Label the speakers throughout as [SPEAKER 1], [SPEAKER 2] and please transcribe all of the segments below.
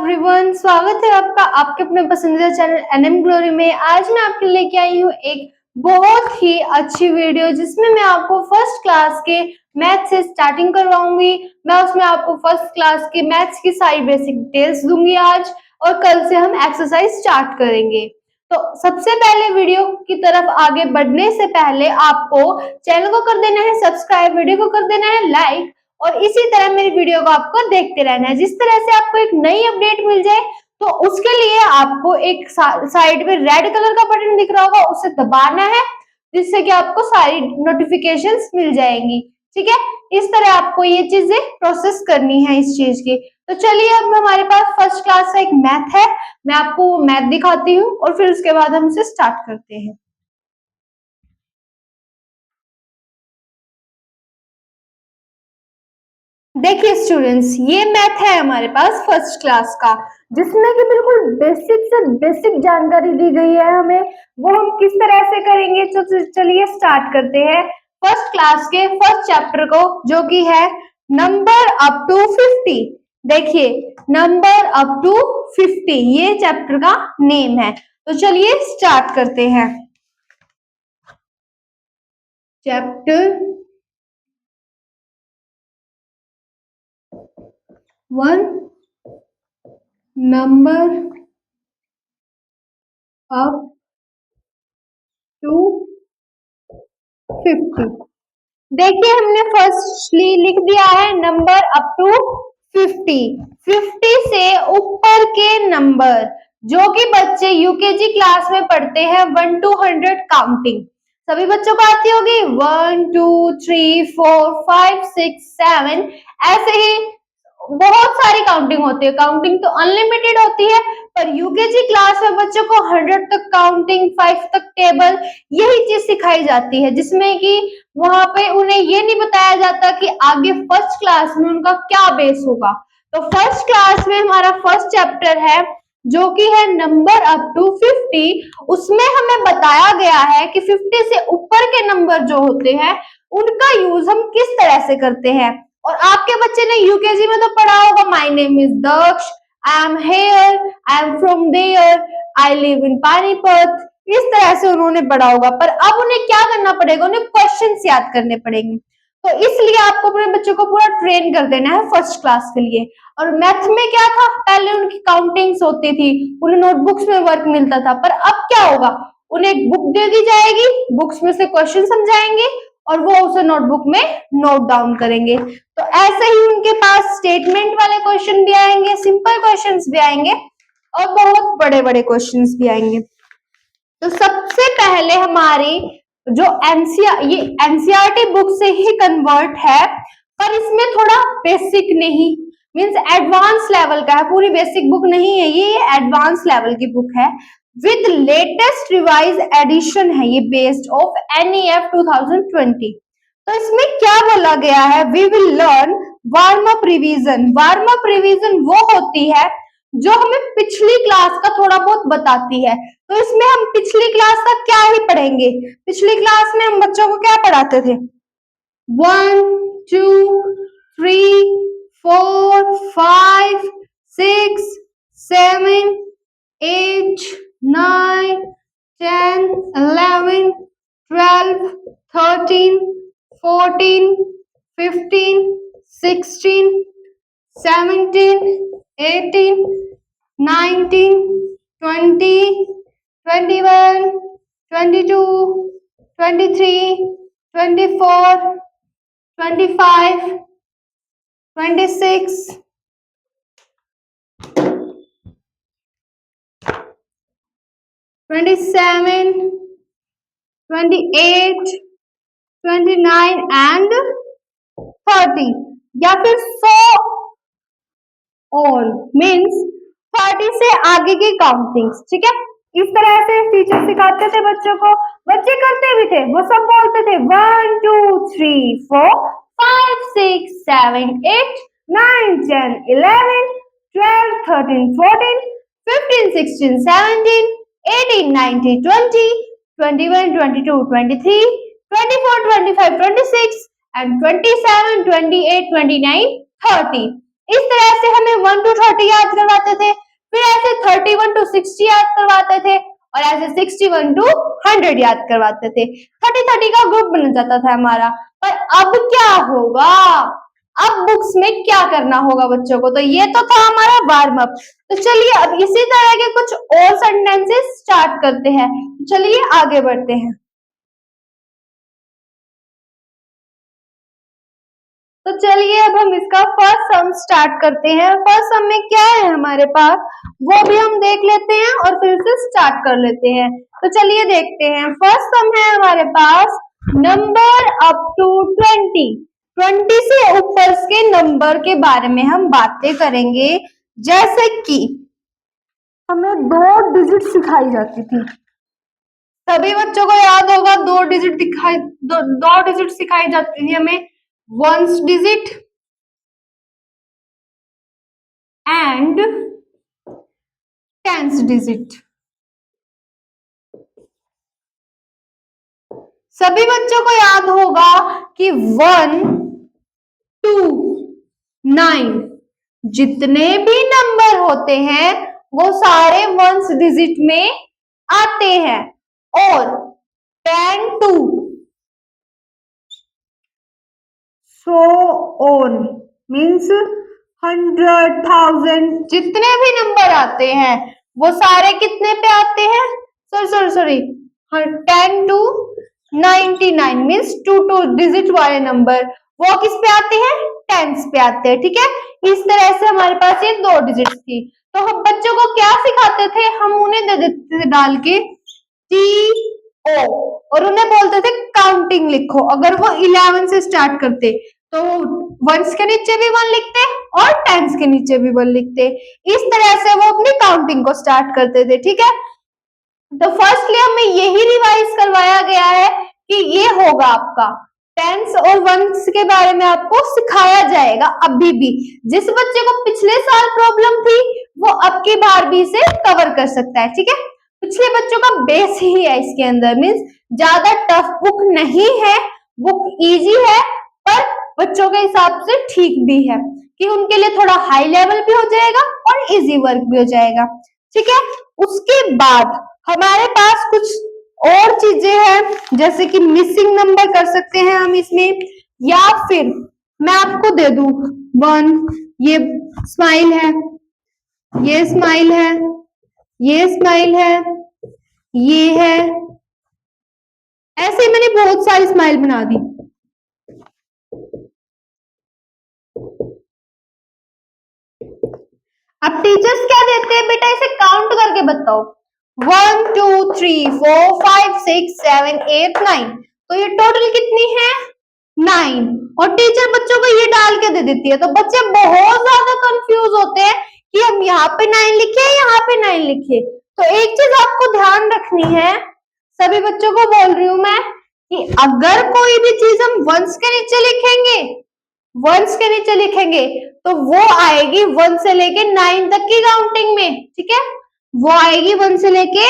[SPEAKER 1] Everyone, स्वागत है आपका आपके अपने पसंदीदा चैनल एनएम ग्लोरी में। आज मैं आपके लिए लेके आई हूँ एक बहुत ही अच्छी वीडियो जिसमें मैं आपको फर्स्ट क्लास के मैथ से स्टार्टिंग करवाऊंगी। मैं उसमें आपको फर्स्ट क्लास के मैथ्स की सारी बेसिक डिटेल्स दूंगी आज, और कल से हम एक्सरसाइज स्टार्ट करेंगे। तो सबसे पहले वीडियो की तरफ आगे बढ़ने से पहले आपको चैनल को कर देना है सब्सक्राइब, वीडियो को कर देना है लाइक, और इसी तरह मेरी वीडियो को आपको देखते रहना है। जिस तरह से आपको एक नई अपडेट मिल जाए तो उसके लिए आपको एक साइड में रेड कलर का बटन दिख रहा होगा, उसे दबाना है, जिससे कि आपको सारी नोटिफिकेशंस मिल जाएंगी। ठीक है, इस तरह आपको ये चीजें प्रोसेस करनी है इस चीज की। तो चलिए, अब हमारे पास फर्स्ट क्लास का एक मैथ है, मैं आपको मैथ दिखाती हूँ और फिर उसके बाद हम इसे स्टार्ट करते हैं। देखिए स्टूडेंट्स, ये मैथ है हमारे पास फर्स्ट क्लास का, जिसमें कि बिल्कुल बेसिक से बेसिक जानकारी दी गई है हमें। वो हम किस तरह से करेंगे, तो चलिए स्टार्ट करते हैं फर्स्ट क्लास के फर्स्ट चैप्टर को, जो कि है नंबर अप टू 50। देखिए, नंबर अप टू 50 ये चैप्टर का नेम है। तो चलिए स्टार्ट करते हैं। Chapter 1, number up to 50। देखिए, हमने फर्स्टली लिख दिया है नंबर अप टू 50। 50 से ऊपर के नंबर जो कि बच्चे यूकेजी क्लास में पढ़ते हैं 1 to 100 काउंटिंग सभी बच्चों को आती होगी। 1 2 3 4 5 6 7 ऐसे ही बहुत सारी काउंटिंग होती है। काउंटिंग तो अनलिमिटेड होती है, पर यूकेजी क्लास में बच्चों को 100 तक काउंटिंग, 5 तक टेबल, यही चीज सिखाई जाती है, जिसमें कि वहां पे उन्हें ये नहीं बताया जाता कि आगे फर्स्ट क्लास में उनका क्या बेस होगा। तो फर्स्ट क्लास में हमारा फर्स्ट चैप्टर है जो कि है नंबर अप टू 50। उसमें हमें बताया गया है कि 50 से ऊपर के नंबर जो होते हैं उनका यूज हम किस तरह से करते हैं। और आपके बच्चे ने यूकेजी में तो पढ़ा होगा, my name is Daksh, I am here, I am from there, I live in Panipat, इस तरह से उन्होंने पढ़ा होगा। पर अब उन्हें क्या करना पड़ेगा, उन्हें क्वेश्चंस याद करने पड़ेंगे। तो इसलिए आपको अपने बच्चों को पूरा ट्रेन कर देना है फर्स्ट क्लास के लिए। और मैथ में क्या था, पहले उनकी काउंटिंग्स होती थी, उन्हें नोटबुक्स में वर्क मिलता था, पर अब क्या होगा, उन्हें एक बुक दे दी जाएगी, बुक्स में से क्वेश्चन समझाएंगे और वो उसे नोटबुक में नोट डाउन करेंगे। तो ऐसे ही उनके पास स्टेटमेंट वाले क्वेश्चन भी आएंगे, सिंपल क्वेश्चंस भी आएंगे और बहुत बड़े बड़े क्वेश्चंस भी आएंगे। तो सबसे पहले हमारी जो ये एनसीईआरटी बुक से ही कन्वर्ट है, पर इसमें थोड़ा बेसिक नहीं, मींस एडवांस लेवल का है, पूरी बेसिक बुक नहीं है ये एडवांस लेवल की बुक है विद लेटेस्ट रिवाइज एडिशन है, ये बेस्ड ऑफ एनईएफ 2020। तो इसमें क्या बोला गया है, we will learn warm up revision. Warm up revision वो होती है जो हमें पिछली क्लास का थोड़ा बहुत बताती है। तो इसमें हम पिछली क्लास का क्या ही पढ़ेंगे, पिछली क्लास में हम बच्चों को क्या पढ़ाते थे, 1 2 3 4 5 6 7 8 9 10 11 12 13 14 15 16 17 18 19 20 21 22 23 24 25 26 27 28 29 एंड 30, या फिर 100 ऑल मीन्स 30 से आगे की काउंटिंग्स। ठीक है, इस तरह से टीचर सिखाते थे बच्चों को, बच्चे करते भी थे, वो सब बोलते थे 1 2 3 4 5 6 7 8 9 10 11 12 13 14 15 16 17 18 19 20 21 22 23 24 25 26 and 27 28 29 30। इस तरह से हमें 1 to 30 याद करवाते थे, फिर ऐसे 31 to 60 याद करवाते थे और ऐसे 61 to 100 याद करवाते थे। 30 का ग्रुप बन जाता था हमारा। पर अब क्या होगा, अब बुक्स में क्या करना होगा बच्चों को, तो ये तो था हमारा वार्म अप। तो चलिए अब इसी तरह के कुछ और सेंटेंसेस स्टार्ट करते हैं। चलिए आगे बढ़ते हैं। तो चलिए अब हम इसका फर्स्ट सम स्टार्ट करते हैं। फर्स्ट सम में क्या है हमारे पास, वो भी हम देख लेते हैं और फिर से स्टार्ट कर लेते हैं। तो चलिए देखते हैं। फर्स्ट सम है हमारे पास नंबर अप टू 20। 20 से ऊपर के नंबर के बारे में हम बातें करेंगे। जैसे कि हमें 2 डिजिट सिखाई जाती थी, सभी बच्चों को याद होगा। 2 डिजिट सिखाई जाती थी हमें, 1 डिजिट एंड 10th डिजिट। सभी बच्चों को याद होगा कि 1 2 9 जितने भी नंबर होते हैं वो सारे 1 डिजिट में आते हैं, और 10 to so on मीन्स 100,000 जितने भी नंबर आते हैं वो सारे कितने पे आते हैं, सॉरी 10 to 99 मीन्स 2 डिजिट वाले नंबर वो किस पे आते हैं, टेंस पे आते हैं। ठीक है, इस तरह से हमारे पास ये 2 डिजिट थी। तो हम बच्चों को क्या सिखाते थे, हम उन्हें दे देते थे डाल के TO और उन्हें बोलते थे काउंटिंग लिखो। अगर वो 11 से स्टार्ट करते तो वंस के नीचे भी 1 लिखते और टेंस के नीचे भी 1 लिखते। इस तरह से वो अपनी काउंटिंग को स्टार्ट करते थे। ठीक है, तो फर्स्टली हमें यही रिवाइज करवाया गया है कि ये होगा आपका टेंस और वंस के बारे में आपको सिखाया जाएगा। अभी भी जिस बच्चे को पिछले साल प्रॉब्लम थी वो अब की बार भी इसे कवर कर सकता है। ठीक है, पिछले बच्चों का बेस ही है इसके अंदर, मीन्स ज्यादा टफ बुक नहीं है, बुक इजी है, पर बच्चों के हिसाब से ठीक भी है कि उनके लिए थोड़ा हाई लेवल भी हो जाएगा और इजी वर्क भी हो जाएगा। ठीक है, उसके बाद हमारे पास कुछ और चीजें हैं, जैसे कि मिसिंग नंबर कर सकते हैं हम इसमें, या फिर मैं आपको दे दूं 1, ये स्माइल है, ये स्माइल है, ये स्माइल है, ये है, ऐसे मैंने बहुत सारी स्माइल बना दी। अब टीचर्स क्या देते हैं बेटा, इसे काउंट करके बताओ। 1 2 3 4 5 6 7 8 9, तो ये टोटल कितनी है 9, और टीचर बच्चों को ये डाल के दे देती है। तो बच्चे बहुत ज्यादा कंफ्यूज होते हैं कि हम यहाँ पे 9 लिखे यहाँ पे 9 लिखे। तो एक चीज आपको ध्यान रखनी है, सभी बच्चों को बोल रही हूं मैं, कि अगर कोई भी चीज हम वंस के नीचे लिखेंगे, वंस के नीचे लिखेंगे तो वो आएगी 1 से लेके 9 तक की काउंटिंग में। ठीक है, वो आएगी 1 से लेके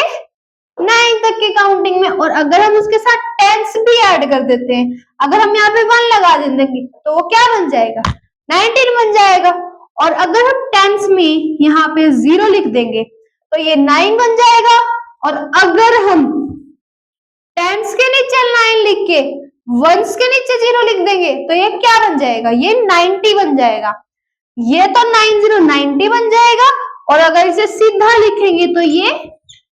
[SPEAKER 1] 9 तक की काउंटिंग में। और अगर हम उसके साथ टेंस भी ऐड कर देते हैं, अगर हम यहाँ पे 1 लगा देंगे तो वो क्या बन जाएगा, 19 बन जाएगा। और अगर हम टेंस में यहाँ पे 0 लिख देंगे तो ये 9 बन जाएगा। और अगर हम टेंस के नीचे 9 लिख के वंस के नीचे 0 लिख देंगे तो ये क्या बन जाएगा, ये 90 बन जाएगा। ये तो 90 90 बन जाएगा, और अगर इसे सीधा लिखेंगे तो ये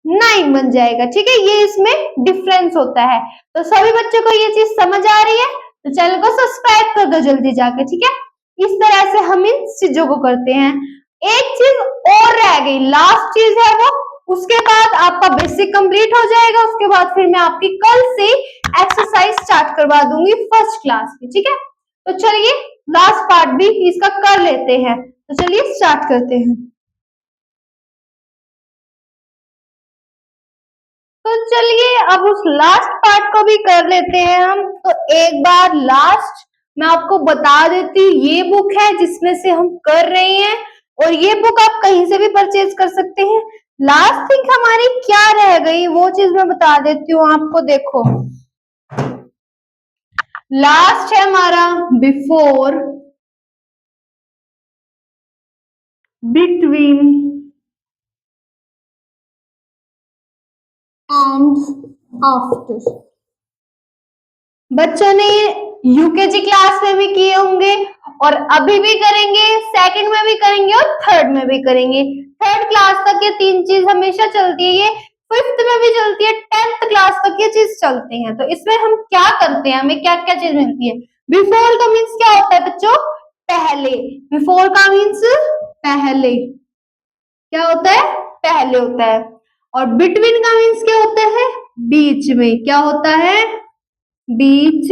[SPEAKER 1] 9 बन जाएगा। ठीक है, ये इसमें डिफरेंस होता है। तो सभी बच्चों को ये चीज समझ आ रही है, तो चैनल को सब्सक्राइब कर दो जल्दी जाके। ठीक है, इस तरह से हम इन चीजों को करते हैं। एक चीज और रह गई, लास्ट चीज है वो, उसके बाद आपका बेसिक कंप्लीट हो जाएगा। उसके बाद फिर मैं आपकी कल से एक्सरसाइज स्टार्ट करवा दूंगी फर्स्ट क्लास की। ठीक है, तो चलिए लास्ट पार्ट भी इसका कर लेते हैं। तो चलिए स्टार्ट करते हैं। तो चलिए अब उस लास्ट पार्ट को भी कर लेते हैं हम। तो एक बार लास्ट मैं आपको बता देती हूँ, ये बुक है जिसमें से हम कर रहे हैं, और ये बुक आप कहीं से भी परचेज कर सकते हैं। लास्ट थिंग हमारी क्या रह गई वो चीज मैं बता देती हूँ आपको। देखो, लास्ट है हमारा बिफोर between and after। बच्चों ने यूकेजी क्लास में भी किए होंगे और अभी भी करेंगे, सेकंड में भी करेंगे और थर्ड में भी करेंगे। थर्ड क्लास तक ये तीन चीज हमेशा चलती है, ये फिफ्थ में भी चलती है, 10th क्लास तक ये चीज चलती है। तो इसमें हम क्या करते हैं, हमें क्या क्या चीज मिलती है। बिफोर का मीन्स क्या होता है बच्चों, पहले। बिफोर का मीन्स पहले, क्या होता है, पहले होता है। और बिटवीन का मीन्स क्या होता है, बीच में, क्या होता है, बीच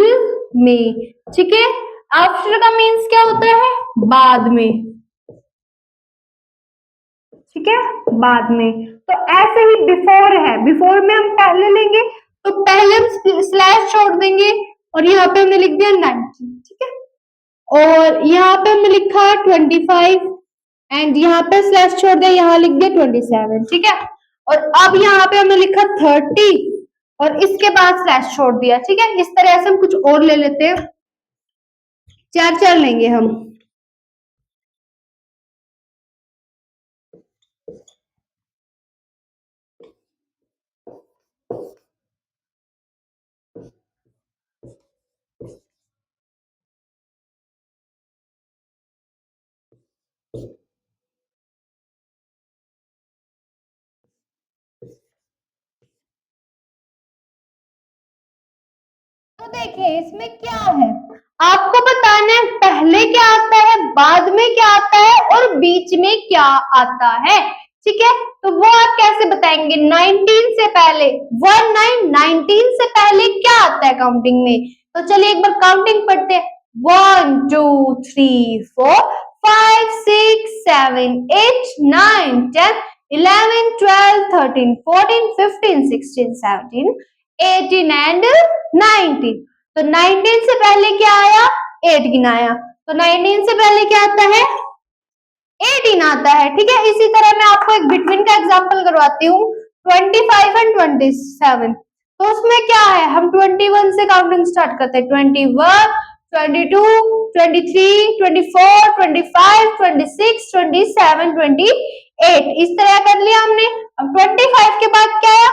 [SPEAKER 1] में, ठीक है। आफ्टर का मीन्स क्या होता है, बाद में, ठीक है, बाद में। तो ऐसे ही बिफोर है, बिफोर में हम पहले लेंगे तो पहले हम स्लैश छोड़ देंगे और यहाँ पे हमने लिख दिया 90, ठीक है। और यहाँ पे हमने लिखा 25 एंड यहाँ पे स्लैश छोड़ दिया, यहाँ लिख दिया 27, ठीक है। और अब यहाँ पे हमने लिखा 30 और इसके बाद स्लैश छोड़ दिया, ठीक है। इस तरह से हम कुछ और ले लेते हैं, चार चार लेंगे हम। तो देखिए इसमें क्या है, आपको बताना है पहले क्या आता है, बाद में क्या आता है और बीच में क्या आता है, ठीक है। तो वो आप कैसे बताएंगे, 19 से पहले, 19 से पहले क्या आता है काउंटिंग में। तो चलिए एक बार काउंटिंग पढ़ते हैं, 1 2 3 4 5 6 7 8 9 10 11 12 13 14 15 16 17 18 एंड 19। तो 19 से पहले क्या आया, 8 गिनाया, तो 19 से पहले क्या आता है, 18 आता है, ठीक है। इसी तरह मैं आपको एक बिटवीन का एग्जांपल करवाती हूँ, 25 एंड 27। तो उसमें क्या है, हम 21 से काउंटिंग स्टार्ट करते हैं, 21 22 23 24 25 26 27 28, इस तरह कर लिया हमने। अब 25 के बाद क्या आया,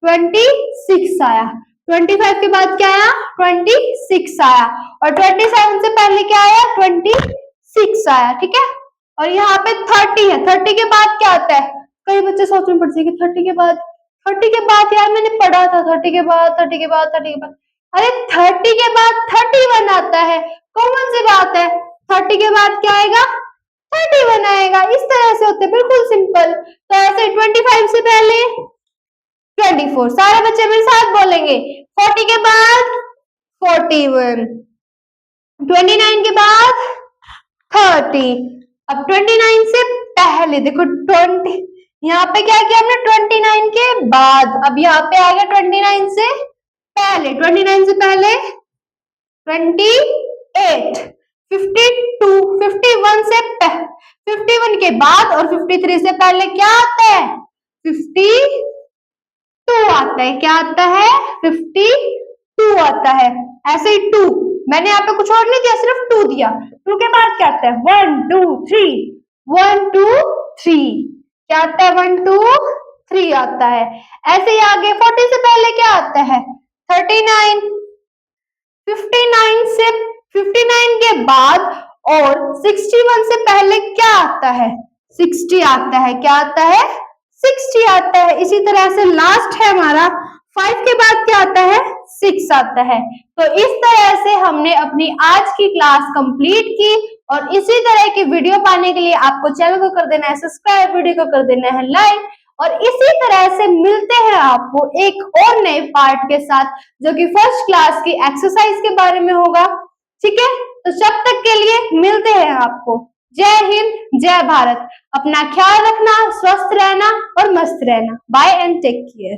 [SPEAKER 1] 26 आया, 25 के बाद क्या आया, 26 आया, और 27 से पहले क्या आया, 26 आया, ठीक है। और यहाँ पे 30 है, 30 के बाद क्या आता है, कई बच्चे सोच में पड़ जाएंगे 30 के बाद, 30 के बाद यार मैंने पढ़ा था 30 के बाद, 30 के बाद, 30 के बाद, अरे 30 के बाद 31 आता है, कॉमन सी बात है, 30 के बाद क्या आएगा, 31 आएगा, इस तरह से होते हैं, बिल्कुल सिंपल। तो ऐसे 25 से पहले 24, सारे बच्चे मेरे साथ बोलेंगे, 40 के बाद 41, 29 के बाद 30। अब 29 से पहले देखो 20, यहाँ पे क्या किया हमने 29 के बाद, अब यहाँ पे आ गया 29 से पहले, 29 से पहले 28, 52, 51 से 51 के बाद और 53 से पहले क्या आता है, 52 आता है, क्या आता है, 52 आता है। ऐसे ही 2, मैंने यहाँ पे कुछ और नहीं दिया, सिर्फ 2 दिया। 2 के बाद क्या आता है, 1 2 3, 1 2 3, क्या आता है, 1 2 3 आता है। ऐसे ही आगे 40 से पहले क्या आता है, 39, 59 के बाद और 61 से पहले क्या आता है, 60 आता है, क्या आता है, 60 आता है। इसी तरह से लास्ट है हमारा 5 के बाद क्या आता है, 6 आता है। तो इस तरह से हमने अपनी आज की क्लास कंप्लीट की, और इसी तरह की वीडियो पाने के लिए आपको चैनल को कर देना है सब्सक्राइब, वीडियो को कर देना है लाइक, और इसी तरह से मिलते हैं आपको एक और नए पार्ट के साथ, जो कि फर्स्ट क्लास की एक्सरसाइज के बारे में होगा, ठीक है। तो जब तक के लिए मिलते हैं आपको, जय हिंद जय भारत, अपना ख्याल रखना, स्वस्थ रहना और मस्त रहना, बाय एंड टेक केयर।